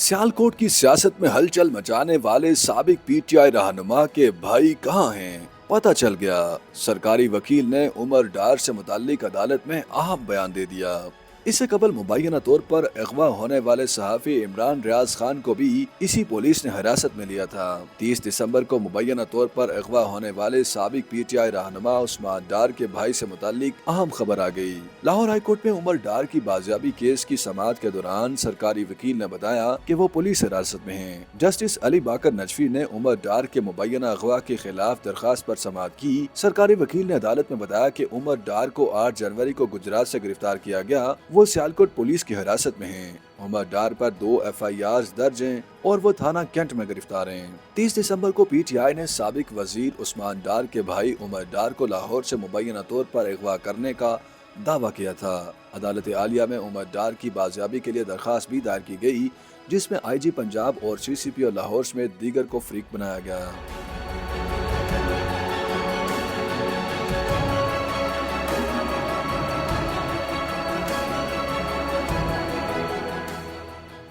सियालकोट की सियासत में हलचल मचाने वाले साबिक पीटीआई रहनुमा के भाई कहाँ हैं? पता चल गया। सरकारी वकील ने उमर डार से मुताल्लिक अदालत में अहम बयान दे दिया। इससे कबल मुबैना तौर पर अगवा होने वाले सहाफी इमरान रियाज खान को भी इसी पुलिस ने हिरासत में लिया था। 30 दिसंबर को मुबैना तौर पर अगवा होने वाले साबिक पीटीआई रहनुमा उस्मान डार के भाई से मुताल्लिक अहम खबर आ गई। लाहौर हाईकोर्ट में उमर डार की बाजियाबी केस की समाअत के दौरान सरकारी वकील ने बताया कि वो पुलिस हिरासत में हैं। जस्टिस अली बाकर नजफी ने उमर डार के मुबैना अगवा के खिलाफ दरखास्त पर समाअत की। सरकारी वकील ने अदालत में बताया कि उमर डार को 8 जनवरी को गुजरात से गिरफ्तार किया गया। वो सियालकोट पुलिस की हिरासत में हैं। उमर डार पर 2 FIR दर्ज हैं और वो थाना कैंट में गिरफ्तार हैं। 30 दिसंबर को पीटीआई ने साबिक वजीर उस्मान डार के भाई उमर डार को लाहौर से मुबैना तौर पर अगवा करने का दावा किया था। अदालत आलिया में उमर डार की बाजियाबी के लिए दरखास्त भी दायर की गई, जिसमें IG पंजाब और CCP और लाहौर समेत दीगर को फरीक बनाया गया।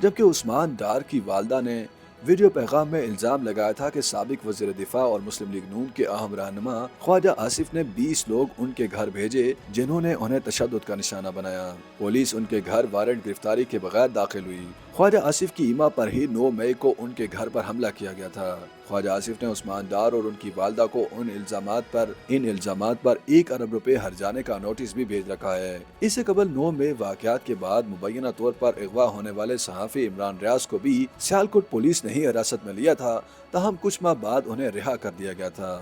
जबकि उस्मान डार की वालदा ने वीडियो पैगाम में इल्जाम लगाया था कि साबिक वज़ीर दिफा और मुस्लिम लीग नून के अहम रहनुमा ख्वाजा आसिफ ने 20 लोग उनके घर भेजे, जिन्होंने उन्हें तशद्दुद का निशाना बनाया। पुलिस उनके घर वारंट गिरफ्तारी के बगैर दाखिल हुई। ख्वाजा आसिफ की ईमा पर ही 9 मई को उनके घर पर हमला किया गया था। ख्वाजा आसिफ ने उस्मान डार और उनकी वालदा को इन इल्जामात पर 1 अरब रुपए हर्जाने का नोटिस भी भेज रखा है। इससे कबल 9 मई वाकयात के बाद मुबैना तौर पर अगवा होने वाले सहाफी इमरान रियाज को भी सियालकोट पुलिस ने ही हिरासत में लिया था, ताहम कुछ माह बाद उन्हें रिहा कर दिया गया था।